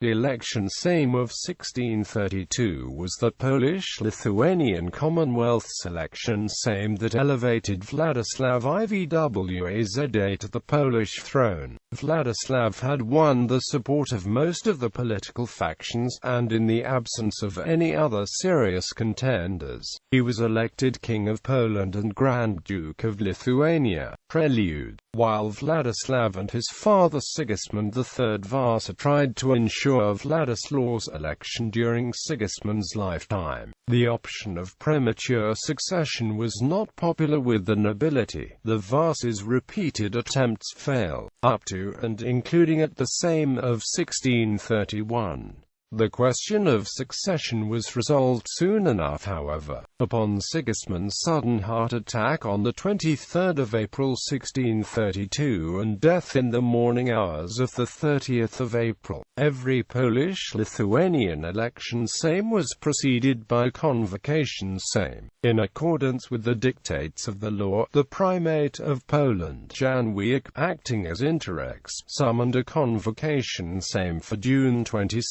The Election Sejm of 1632 was the Polish-Lithuanian Commonwealth's Election Sejm that elevated Władysław IV Waza to the Polish throne. Władysław had won the support of most of the political factions, and in the absence of any other serious contenders, he was elected King of Poland and Grand Duke of Lithuania. Prelude. While Władysław and his father Sigismund III Waza tried to ensure Władysław's election during Sigismund's lifetime, the option of premature succession was not popular with the nobility. The Wazas' repeated attempts failed, up to and including at the Sejm of 1631. The question of succession was resolved soon enough, however, upon Sigismund's sudden heart attack on the 23rd of April 1632 and death in the morning hours of the 30th of April. Every Polish-Lithuanian election Sejm was preceded by convocation Sejm. In accordance with the dictates of the law, the Primate of Poland, Jan Wieck, acting as interrex, summoned a convocation Sejm for June 22,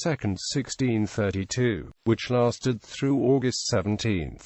1632, which lasted through August 17.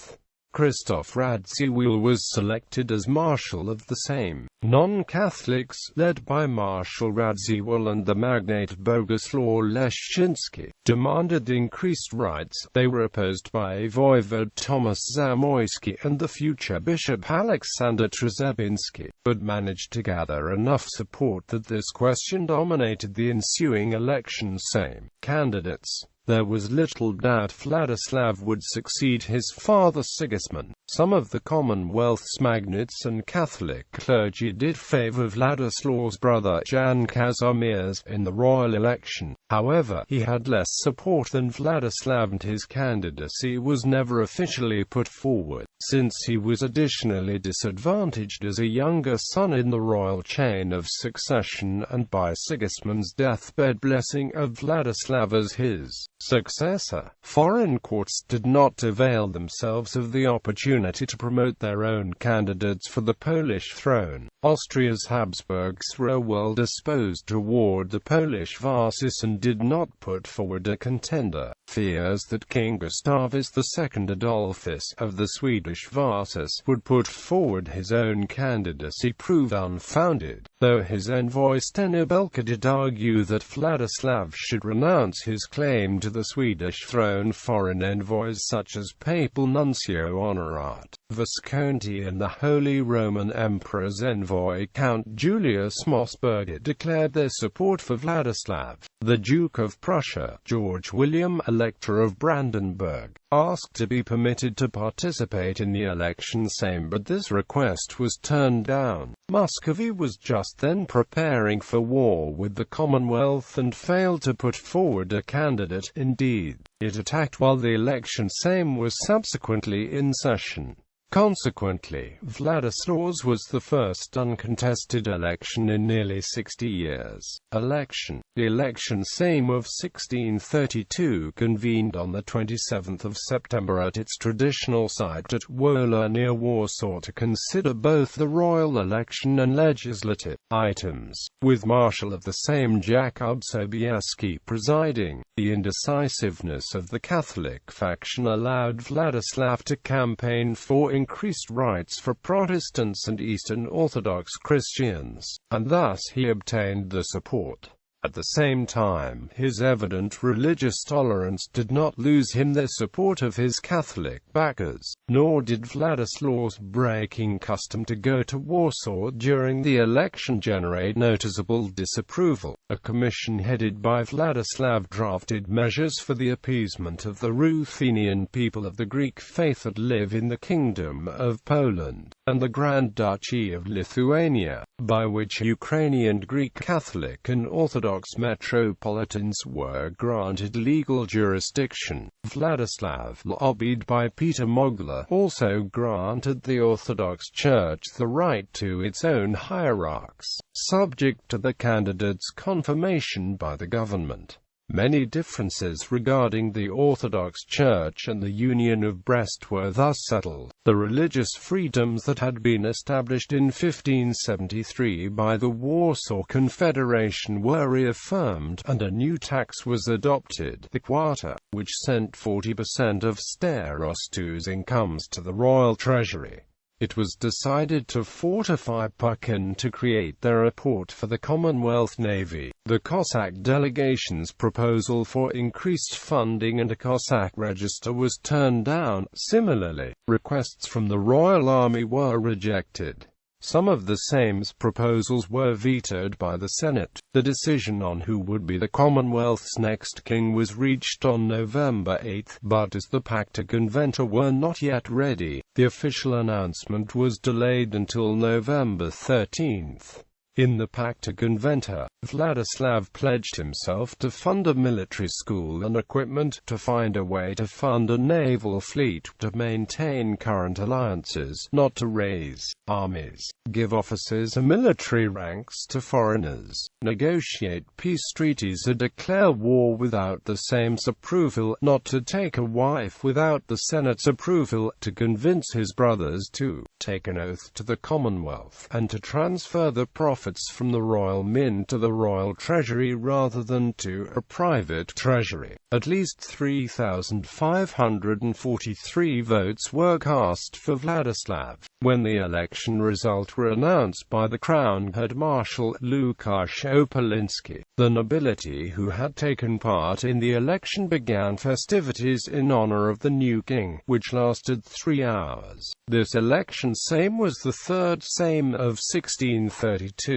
Krzysztof Radziwiłł was selected as Marshal of the Sejm. Non-Catholics, led by Marshal Radziwiłł and the magnate Bogusław Leszczyński, demanded increased rights. They were opposed by Voivode Tomasz Zamoyski and the future Bishop Aleksander Trzebiński, but managed to gather enough support that this question dominated the ensuing election Sejm. Candidates. There was little doubt Władysław would succeed his father Sigismund. Some of the Commonwealth's magnates and Catholic clergy did favor Władysław's brother Jan Kazimierz in the royal election. However, he had less support than Władysław and his candidacy was never officially put forward, since he was additionally disadvantaged as a younger son in the royal chain of succession and by Sigismund's deathbed blessing of Władysław as his successor. Foreign courts did not avail themselves of the opportunity to promote their own candidates for the Polish throne. Austria's Habsburgs were well disposed toward the Polish Wazas and did not put forward a contender. Fears that King Gustavus II Adolphus of the Swedish Wazas would put forward his own candidacy proved unfounded, though his envoy Steno Belka did argue that Władysław should renounce his claim to the Swedish throne. Foreign envoys such as Papal Nuncio Honorat Visconti and the Holy Roman Emperor's envoy Count Julius Mossberger declared their support for Władysław. The Duke of Prussia, George William, Elector of Brandenburg, asked to be permitted to participate in the election Sejm, but this request was turned down. Muscovy was just then preparing for war with the Commonwealth and failed to put forward a candidate. Indeed, it attacked while the election Sejm was subsequently in session. Consequently, Władysław's was the first uncontested election in nearly 60 years. Election. The Election Sejm of 1632 convened on the 27th of September at its traditional site at Wola near Warsaw to consider both the royal election and legislative items, with Marshal of the Sejm Jakub Sobieski presiding. The indecisiveness of the Catholic faction allowed Władysław to campaign for increased rights for Protestants and Eastern Orthodox Christians, and thus he obtained the support. At the same time, his evident religious tolerance did not lose him the support of his Catholic backers, nor did Władysław's breaking custom to go to Warsaw during the election generate noticeable disapproval. A commission headed by Władysław drafted measures for the appeasement of the Ruthenian people of the Greek faith that live in the Kingdom of Poland and the Grand Duchy of Lithuania, by which Ukrainian Greek Catholic and Orthodox metropolitans were granted legal jurisdiction. Władysław, lobbied by Peter Mogila, also granted the Orthodox Church the right to its own hierarchs, subject to the candidate's confirmation by the government. Many differences regarding the Orthodox Church and the Union of Brest were thus settled. The religious freedoms that had been established in 1573 by the Warsaw Confederation were reaffirmed, and a new tax was adopted, the quota, which sent 40% of Starosto's incomes to the royal treasury. It was decided to fortify Puckin to create their port for the Commonwealth Navy. The Cossack delegation's proposal for increased funding and a Cossack register was turned down. Similarly, requests from the Royal Army were rejected. Some of the Sejm's proposals were vetoed by the Senate. The decision on who would be the Commonwealth's next king was reached on November 8, but as the Pacta Conventa were not yet ready, the official announcement was delayed until November 13. In the Pacta Conventa, Władysław pledged himself to fund a military school and equipment, to find a way to fund a naval fleet, to maintain current alliances, not to raise armies, give officers and military ranks to foreigners, negotiate peace treaties and declare war without the Sejm's approval, not to take a wife without the Senate's approval, to convince his brothers to take an oath to the Commonwealth, and to transfer the profits from the royal mint to the royal treasury rather than to a private treasury. At least 3,543 votes were cast for Władysław. When the election results were announced by the Crown Head Marshal Łukasz Opolinski, the nobility who had taken part in the election began festivities in honor of the new king, which lasted 3 hours. This election Sejm was the third Sejm of 1632.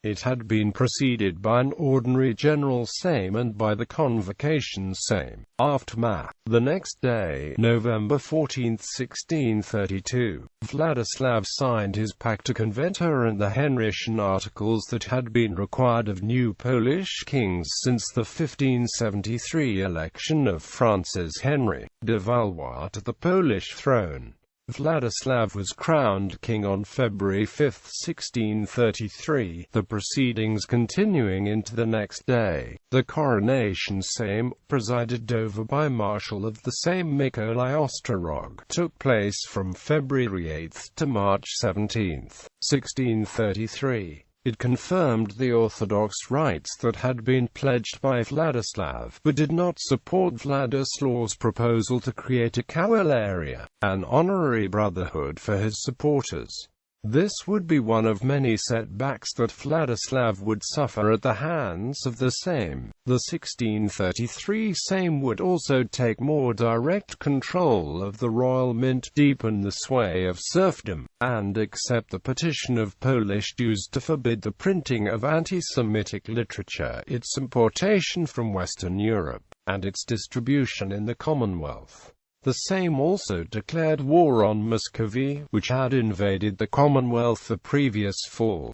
It had been preceded by an ordinary general Sejm and by the convocation Sejm. Aftermath. The next day, November 14, 1632, Władysław signed his Pacta Conventa and the Henrician articles that had been required of new Polish kings since the 1573 election of Francis Henry de Valois to the Polish throne. Władysław was crowned king on February 5, 1633, the proceedings continuing into the next day. The coronation Sejm, presided over by Marshal of the Sejm Mikołaj Ostrorog, took place from February 8 to March 17, 1633. It confirmed the Orthodox rites that had been pledged by Władysław, but did not support Władysław's proposal to create a Kawallaria, an honorary brotherhood for his supporters. This would be one of many setbacks that Władysław would suffer at the hands of the Sejm. The 1633 Sejm would also take more direct control of the royal mint, deepen the sway of serfdom, and accept the petition of Polish Jews to forbid the printing of anti-Semitic literature, its importation from Western Europe, and its distribution in the Commonwealth. The Sejm also declared war on Muscovy, which had invaded the Commonwealth the previous fall.